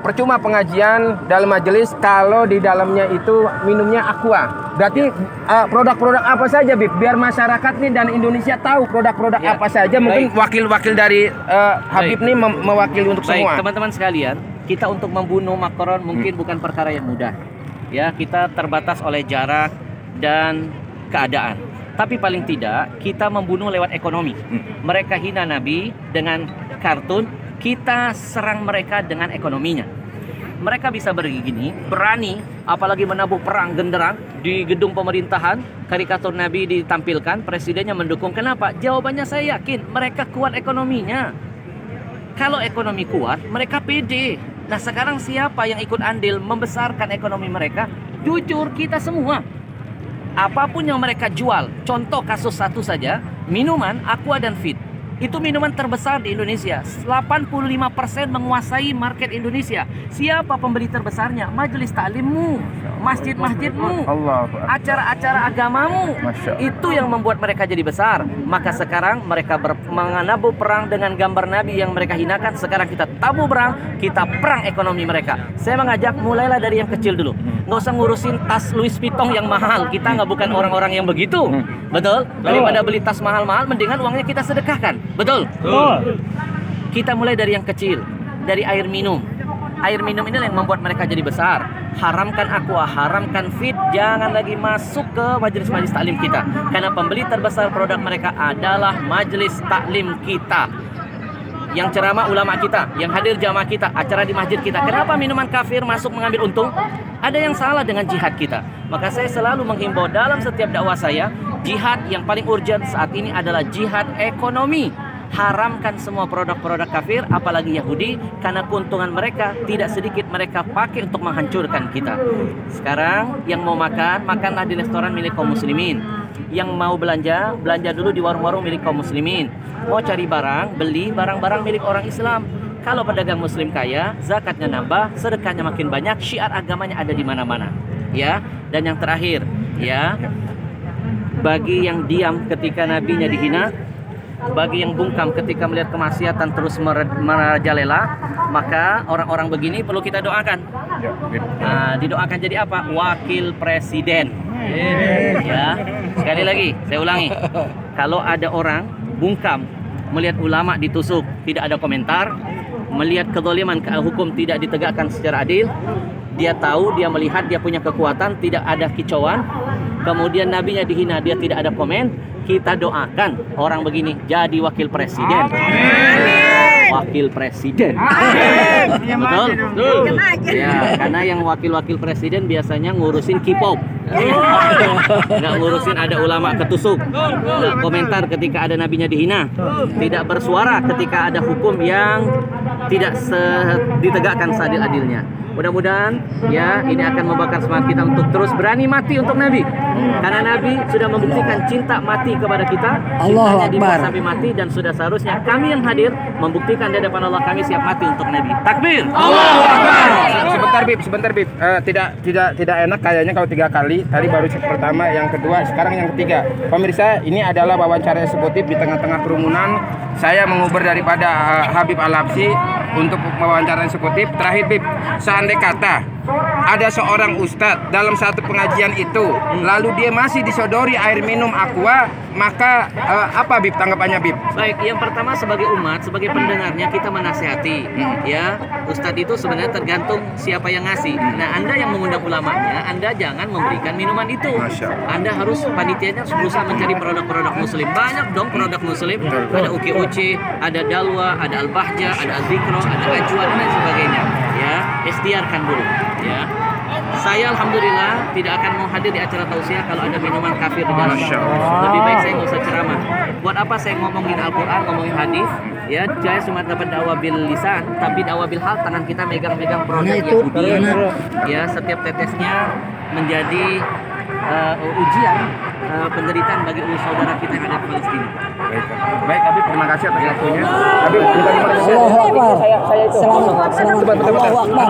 Percuma pengajian dalam majelis kalau di dalamnya itu minumnya aqua. Berarti produk-produk apa saja, Bib? Biar masyarakat nih dan Indonesia tahu produk-produk apa saja. Mungkin wakil-wakil dari Habib nih mewakili untuk semua. Teman-teman sekalian, kita untuk membunuh Macron mungkin bukan perkara yang mudah. Ya, kita terbatas oleh jarak dan keadaan. Tapi paling tidak kita membunuh lewat ekonomi. Mereka hina Nabi dengan kartun, kita serang mereka dengan ekonominya. Mereka bisa begini, berani, apalagi menabuh perang genderang di gedung pemerintahan, karikatur Nabi ditampilkan, presidennya mendukung. Kenapa? Jawabannya saya yakin, mereka kuat ekonominya. Kalau ekonomi kuat, mereka pede. Nah sekarang siapa yang ikut andil membesarkan ekonomi mereka? Jujur kita semua. Apapun yang mereka jual, contoh kasus satu saja, minuman, aqua dan fit. Itu minuman terbesar di Indonesia. 85% menguasai market Indonesia. Siapa pembeli terbesarnya? Majelis taklimmu, masjid-masjidmu, acara-acara agamamu. Itu yang membuat mereka jadi besar. Maka sekarang mereka menabuh perang dengan gambar Nabi yang mereka hinakan. Sekarang kita tabuh perang, kita perang ekonomi mereka. Saya mengajak mulailah dari yang kecil dulu. Nggak usah ngurusin tas Louis Vuitton yang mahal. Kita nggak bukan orang-orang yang begitu. Betul? Daripada beli tas mahal-mahal, mendingan uangnya kita sedekahkan. Betul? Kita mulai dari yang kecil, dari air minum. Air minum ini yang membuat mereka jadi besar. Haramkan aqua, haramkan fit, jangan lagi masuk ke majelis-majelis taklim kita. Karena pembeli terbesar produk mereka adalah majelis taklim kita. Yang ceramah ulama kita, yang hadir jamaah kita, acara di masjid kita. Kenapa minuman kafir masuk mengambil untung? Ada yang salah dengan jihad kita. Maka saya selalu menghimbau dalam setiap dakwah saya, jihad yang paling urgent saat ini adalah jihad ekonomi. Haramkan semua produk-produk kafir, apalagi Yahudi, karena keuntungan mereka tidak sedikit mereka pakai untuk menghancurkan kita. Sekarang yang mau makan, makanlah di restoran milik kaum muslimin. Yang mau belanja, belanja dulu di warung-warung milik kaum muslimin. Mau cari barang, beli barang-barang milik orang Islam. Kalau pedagang muslim kaya, zakatnya nambah, sedekahnya makin banyak, syiar agamanya ada di mana-mana. Ya, dan yang terakhir, ya, bagi yang diam ketika nabinya dihina, bagi yang bungkam ketika melihat kemaksiatan terus merajalela, maka orang-orang begini perlu kita doakan. Nah, didoakan jadi apa? Wakil presiden. Ya, sekali lagi saya ulangi. Kalau ada orang bungkam melihat ulama ditusuk, tidak ada komentar, melihat kezaliman hukum tidak ditegakkan secara adil, dia tahu, dia melihat, dia punya kekuatan, tidak ada kicauan, kemudian nabinya dihina, dia tidak ada komen, kita doakan orang begini jadi wakil presiden. Wakil presiden. Betul? Ya, karena yang wakil-wakil presiden biasanya ngurusin K-pop. Nggak ngurusin ada ulama ketusuk, nggak komentar ketika ada nabinya dihina, tidak bersuara ketika ada hukum yang tidak ditegakkan seadil-adilnya. Mudah-mudahan ya ini akan membakar semangat kita untuk terus berani mati untuk Nabi. Karena Nabi sudah membuktikan cinta mati kepada kita, cintanya dibuat sampai mati, dan sudah seharusnya kami yang hadir membuktikan di hadapan Allah kami siap mati untuk Nabi. Takbir. Allahu Akbar. Sebentar Bib. Tidak enak kayaknya kalau 3 kali. Tadi baru pertama, yang kedua, sekarang yang ketiga. Pemirsa, ini adalah wawancara eksekutif di tengah-tengah kerumunan. Saya menguber daripada Habib Al-Habsyi untuk wawancara eksekutif. Terakhir Bib, seandai kata ada seorang ustadz dalam satu pengajian itu, lalu dia masih disodori air minum aqua, maka apa Bib tanggapannya Bib? Baik, yang pertama sebagai umat, sebagai pendengarnya kita menasihati. Ya, ustadz itu sebenarnya tergantung siapa yang ngasih. Nah, Anda yang mengundang ulamanya, Anda jangan memberikan minuman itu. Anda harus, panitianya harus berusaha mencari produk-produk muslim. Banyak dong produk muslim. Ada Uki-Uci, ada Dalwa, ada Al-Bahja, ada Al-Zikro, ada Ajwa, dan lain sebagainya. Ya, ikhtiarkan dulu. Ya, saya alhamdulillah tidak akan mau hadir di acara tausiah kalau ada minuman kafir di dalam. Lebih baik saya nggak usah ceramah. Buat apa saya ngomongin Al-Quran, ngomongin hadis? Ya, saya cuma dapat dakwah bil lisan, tapi dakwah bil hal, tangan kita megang-megang produk Yahudi. Ya, setiap tetesnya menjadi ujian, penderitaan bagi saudara kita yang ada di Palestina. Baik Habib, terima kasih atas waktunya. Habib, Allahu Akbar. Selamat. Allahu Akbar.